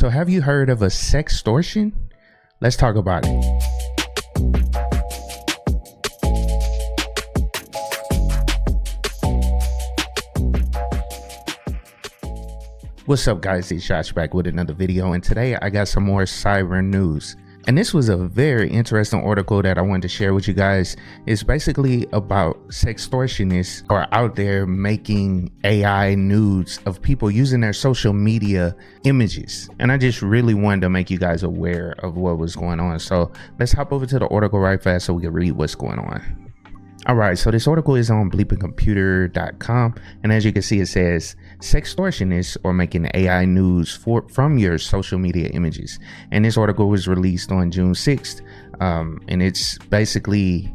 So have you heard of a sextortion? Let's talk about it. What's up guys, it's Josh back with another video, and today I got some more cyber news. And this was a very interesting article that I wanted to share with you guys. It's basically about sextortionists are out there making AI nudes of people using their social media images. And I just really wanted to make you guys aware of what was going on. So let's hop over to the article right fast so we can read what's going on. All right, so this article is on bleepingcomputer.com, and as you can see, it says sextortionists are making AI nudes from your social media images. And this article was released on June 6th, and it's basically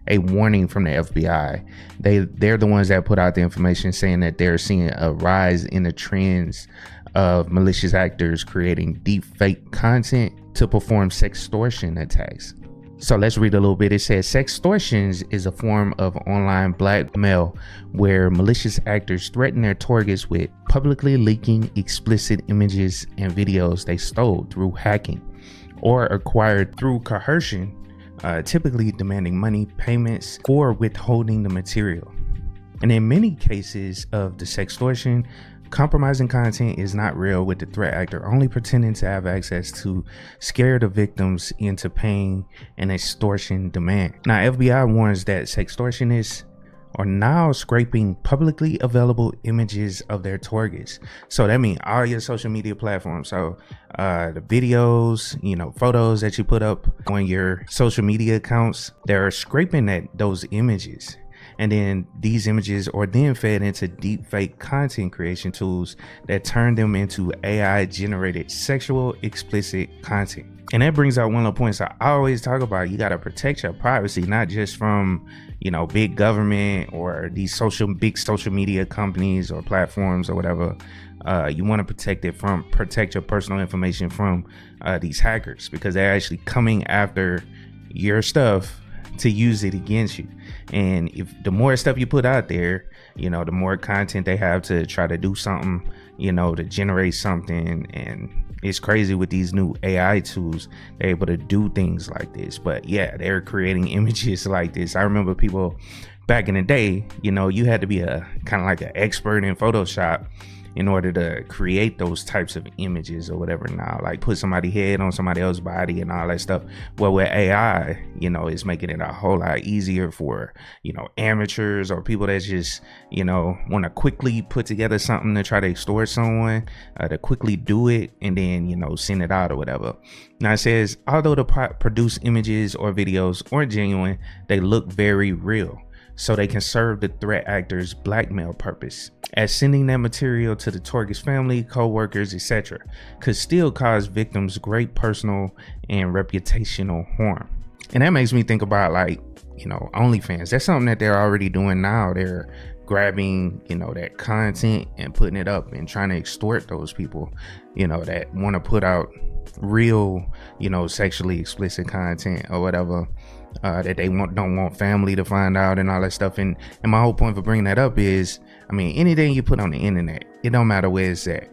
a warning from the FBI. They're the ones that put out the information saying that they're seeing a rise in the trends of malicious actors creating deepfake content to perform sextortion attacks. So let's read a little bit. It says sextortions is a form of online blackmail where malicious actors threaten their targets with publicly leaking explicit images and videos they stole through hacking or acquired through coercion, typically demanding money payments for withholding the material. And in many cases of the sextortion, compromising content is not real, with the threat actor only pretending to have access to scare the victims into paying an extortion demand. Now, FBI warns that sextortionists are now scraping publicly available images of their targets. So that means all your social media platforms. So the videos, photos that you put up on your social media accounts, they're scraping those images. And then these images are then fed into deepfake content creation tools that turn them into AI generated sexual explicit content. And that brings out one of the points I always talk about. You got to protect your privacy, not just from, big government or these big social media companies or platforms or whatever. You want to protect your personal information from these hackers, because they're actually coming after your stuff to use it against you. And if the more stuff you put out there, the more content they have to try to do something, to generate something. And it's crazy with these new AI tools, they're able to do things like this. But yeah, they're creating images like this. I remember people back in the day, you had to be a kind of like an expert in Photoshop in order to create those types of images or whatever. Now, like put somebody's head on somebody else's body and all that stuff. Well, with AI, it's making it a whole lot easier for, amateurs or people that just, want to quickly put together something to try to extort someone, to quickly do it and then, send it out or whatever. Now it says, although the produced images or videos are genuine, they look very real. So they can serve the threat actor's blackmail purpose, as sending that material to the target's family, co-workers, etc. could still cause victims great personal and reputational harm. And that makes me think about OnlyFans. That's something that they're already doing now. They're grabbing, that content and putting it up and trying to extort those people, that want to put out real, sexually explicit content or whatever. That they don't want family to find out and all that stuff. And my whole point for bringing that up is, anything you put on the internet, it don't matter where it's at,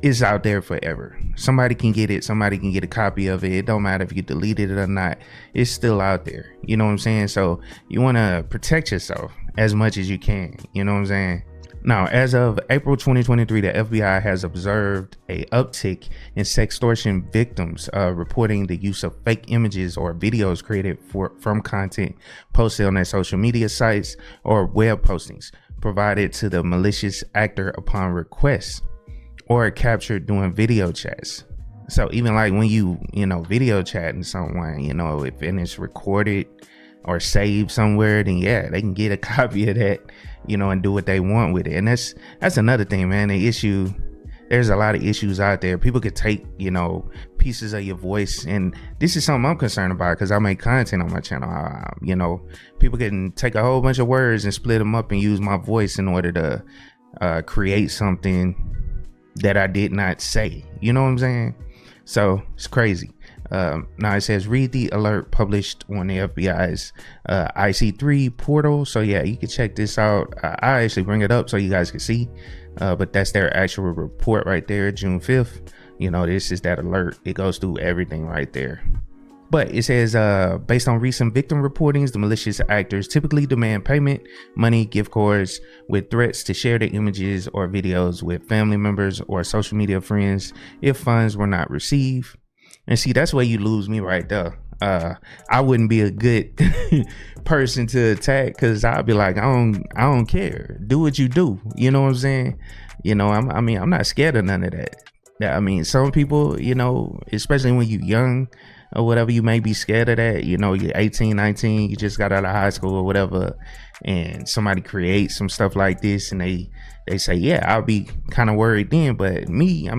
it's out there forever. Somebody can get it, somebody can get a copy of it. It don't matter if you deleted it or not, it's still out there. You know what I'm saying? So you want to protect yourself as much as you can. You know what I'm saying? Now, as of April 2023, the FBI has observed a uptick in sextortion victims reporting the use of fake images or videos created from content posted on their social media sites or web postings provided to the malicious actor upon request or captured during video chats. So even like when you video chatting someone, if it's recorded or saved somewhere, then yeah, they can get a copy of that, and do what they want with it. And that's another thing, man. There's a lot of issues out there. People could take, pieces of your voice, and this is something I'm concerned about because I make content on my channel. People can take a whole bunch of words and split them up and use my voice in order to create something that I did not say. You know what I'm saying? So it's crazy. Now it says, read the alert published on the FBI's IC3 portal. So yeah, you can check this out. I actually bring it up so you guys can see, but that's their actual report right there, June 5th. This is that alert. It goes through everything right there. But it says, based on recent victim reportings, the malicious actors typically demand payment, money, gift cards, with threats to share the images or videos with family members or social media friends if funds were not received. And see, that's where you lose me right there. I wouldn't be a good person to attack, because I'd be like, I don't care. Do what you do. You know what I'm saying? I'm not scared of none of that. I mean, some people, especially when you're young or whatever, you may be scared of that. You're 18, 19, you just got out of high school or whatever, and somebody creates some stuff like this, and they say, yeah, I'll be kind of worried then. But me, I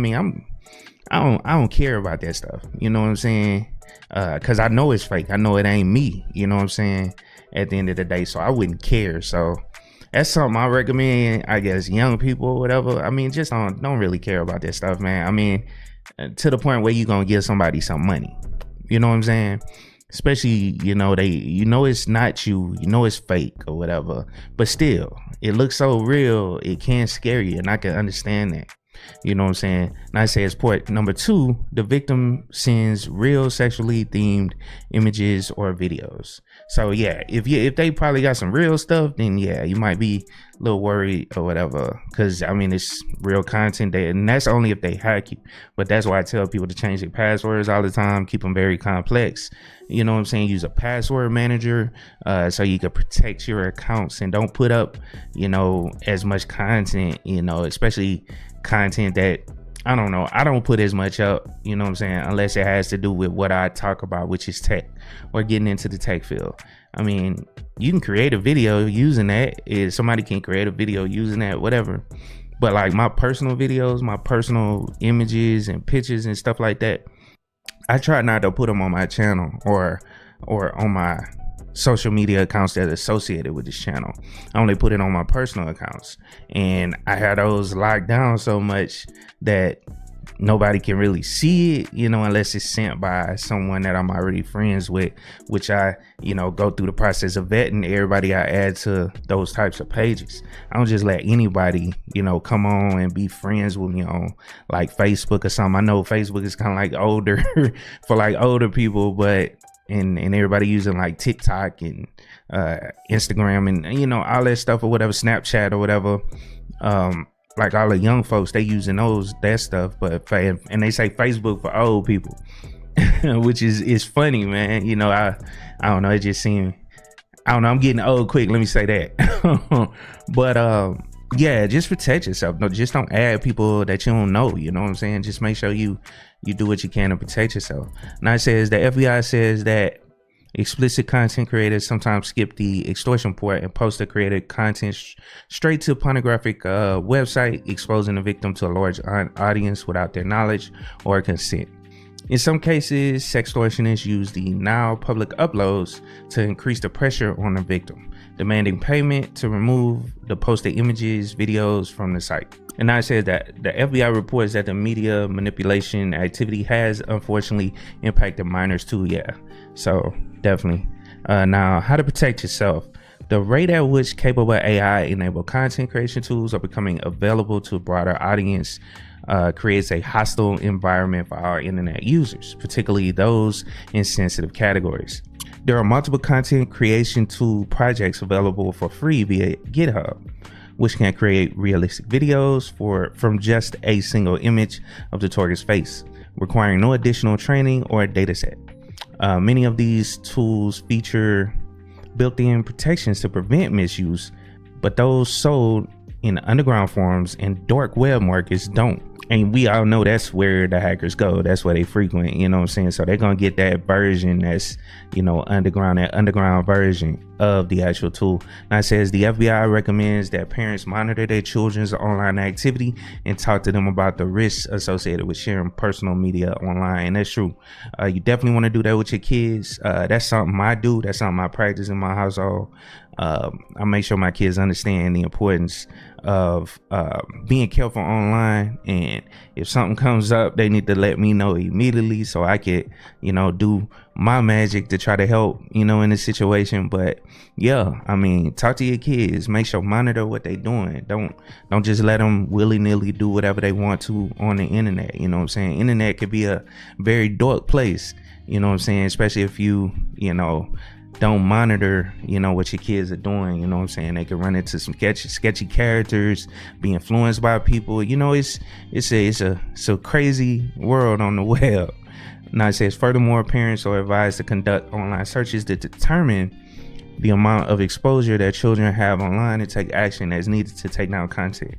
don't care about that stuff. You know what I'm saying? Cause I know it's fake. I know it ain't me. You know what I'm saying? At the end of the day, so I wouldn't care. So that's something I recommend, I guess, young people or whatever. Just don't really care about that stuff, man. To the point where you gonna give somebody some money. You know what I'm saying? Especially, it's not you, it's fake or whatever. But still, it looks so real, it can scare you, and I can understand that. You know what I'm saying? Now it says point number 2, the victim sends real sexually themed images or videos. So yeah, if they probably got some real stuff, then yeah, you might be a little worried or whatever, because it's real content there, and that's only if they hack you. But that's why I tell people to change their passwords all the time, keep them very complex. You know what I'm saying? Use a password manager so you can protect your accounts, and don't put up as much content, especially content that I don't put as much up, you know what I'm saying, unless it has to do with what I talk about, which is tech, or getting into the tech field. You can create a video using that. If somebody can create a video using that, whatever. But like my personal videos, my personal images and pictures and stuff like that, I try not to put them on my channel or on my social media accounts that are associated with this channel. I only put it on my personal accounts, and I had those locked down so much that nobody can really see it, unless it's sent by someone that I'm already friends with, which I go through the process of vetting everybody I add to those types of pages. I don't just let anybody come on and be friends with me on like Facebook or something. I know Facebook is kind of like older for like older people, but and everybody using like TikTok and Instagram and all that stuff or whatever, Snapchat or whatever. Like all the young folks, they using that stuff, but and they say Facebook for old people, which is funny, man. I don't know. It just seemed, I don't know. I'm getting old quick. Let me say that. But yeah, just protect yourself. No, just don't add people that you don't know. You know what I'm saying? Just make sure you do what you can to protect yourself. Now it says the FBI says that explicit content creators sometimes skip the extortion part and post the created content straight to a pornographic website, exposing the victim to a large audience without their knowledge or consent. In some cases, sextortionists use the now public uploads to increase the pressure on the victim, demanding payment to remove the posted images, videos from the site. And now it says that the FBI reports that the media manipulation activity has unfortunately impacted minors too. Yeah, so definitely. Now, how to protect yourself. The rate at which capable AI-enabled content creation tools are becoming available to a broader audience creates a hostile environment for our internet users, particularly those in sensitive categories. There are multiple content creation tool projects available for free via GitHub, which can create realistic videos from just a single image of the target's face, requiring no additional training or data set. Many of these tools feature built-in protections to prevent misuse, but those sold in underground forums and dark web markets don't. And we all know that's where the hackers go. That's where they frequent, you know what I'm saying? So they're going to get that version that's, underground, that underground version of the actual tool. Now it says the FBI recommends that parents monitor their children's online activity and talk to them about the risks associated with sharing personal media online. And that's true. You definitely want to do that with your kids. That's something I do. That's something I practice in my household. I make sure my kids understand the importance of being careful online, and if something comes up, they need to let me know immediately so I could, you know, do my magic to try to help, you know, in this situation. But yeah, I mean, talk to your kids, make sure monitor what they doing. Don't just let them willy-nilly do whatever they want to on the internet. You know what I'm saying? Internet could be a very dark place, you know what I'm saying, especially if you know, don't monitor, you know, what your kids are doing. You know what I'm saying? They can run into some sketchy characters, be influenced by people. You know, it's a crazy world on the web. Now it says, furthermore, parents are advised to conduct online searches to determine the amount of exposure that children have online and take action as needed to take down content.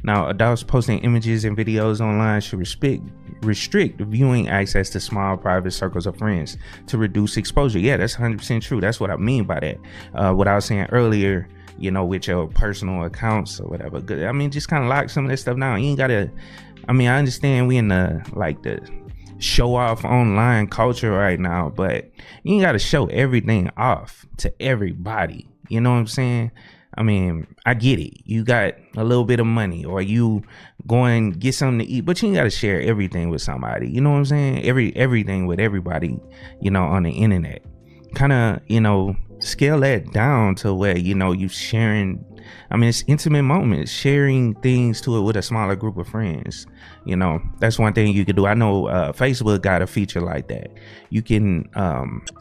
Now, adults posting images and videos online should restrict viewing access to small private circles of friends to reduce exposure. Yeah, that's 100% true. That's what I mean by that. What I was saying earlier, you know, with your personal accounts or whatever. Good. I mean, just kind of lock some of this stuff down. You ain't gotta, I mean, I understand we in the show off online culture right now, but you ain't gotta show everything off to everybody. You know what I'm saying? I mean, I get it. You got a little bit of money, or you go and get something to eat, but you ain't got to share everything with somebody. You know what I'm saying? Everything with everybody, you know, on the internet. Kind of, you know, scale that down to where, you know, you sharing, I mean, it's intimate moments, sharing things to it with a smaller group of friends. You know, that's one thing you could do. I know Facebook got a feature like that. You can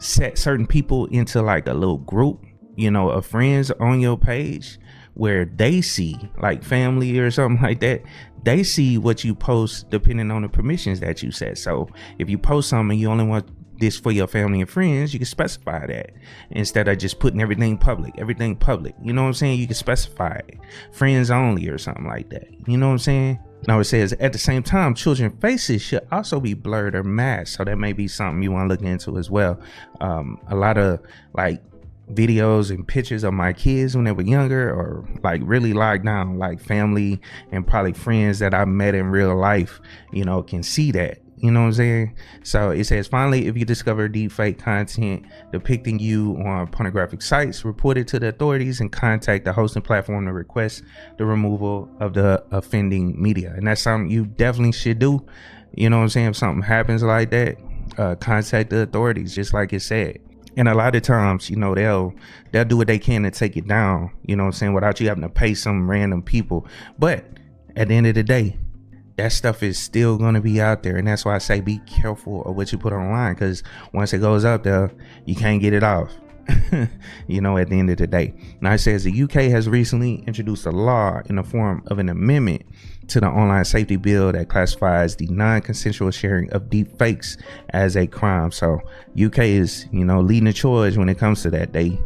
set certain people into like a little group, you know, of friends on your page, where they see, like family or something like that, they see what you post depending on the permissions that you set. So if you post something you only want this for your family and friends, you can specify that instead of just putting everything public. You know what I'm saying? You can specify it, friends only or something like that. You know what I'm saying? Now it says, at the same time, children's faces should also be blurred or masked. So that may be something you want to look into as well. A lot of like videos and pictures of my kids when they were younger, or like really locked down, like family and probably friends that I met in real life, you know, can see that. You know what I'm saying? So it says, finally, if you discover deepfake content depicting you on pornographic sites, report it to the authorities and contact the hosting platform to request the removal of the offending media. And that's something you definitely should do. You know what I'm saying? If something happens like that, contact the authorities, just like it said. And a lot of times, you know, they'll do what they can to take it down, you know what I'm saying, without you having to pay some random people. But at the end of the day, that stuff is still going to be out there. And that's why I say be careful of what you put online, because once it goes up there, you can't get it off. You know, at the end of the day. Now it says the UK has recently introduced a law in the form of an amendment to the online safety bill that classifies the non-consensual sharing of deep fakes as a crime. So UK is, you know, leading the charge when it comes to that. They,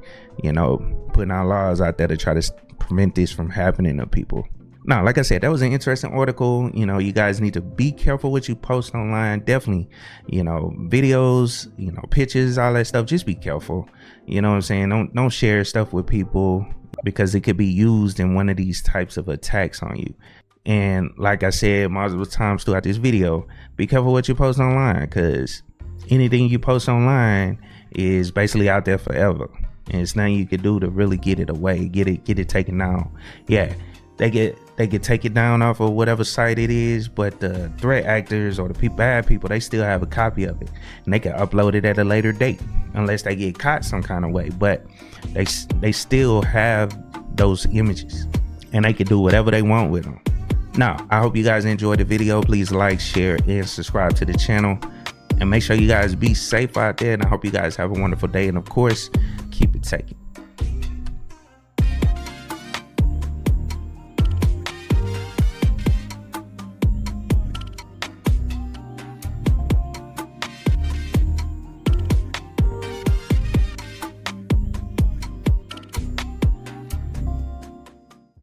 you know, putting out laws out there to try to prevent this from happening to people. Now, like I said, that was an interesting article. You know, you guys need to be careful what you post online. Definitely, you know, videos, you know, pictures, all that stuff. Just be careful. You know what I'm saying? Don't share stuff with people, because it could be used in one of these types of attacks on you. And like I said multiple times throughout this video, be careful what you post online, because anything you post online is basically out there forever. And it's nothing you can do to really get it away, get it taken down. Yeah, they could take it down off of whatever site it is, but the threat actors or the bad people, they still have a copy of it, and they can upload it at a later date unless they get caught some kind of way. But they still have those images, and they can do whatever they want with them. Now, I hope you guys enjoyed the video. Please like, share, and subscribe to the channel, and make sure you guys be safe out there. And I hope you guys have a wonderful day, and of course, keep it techie.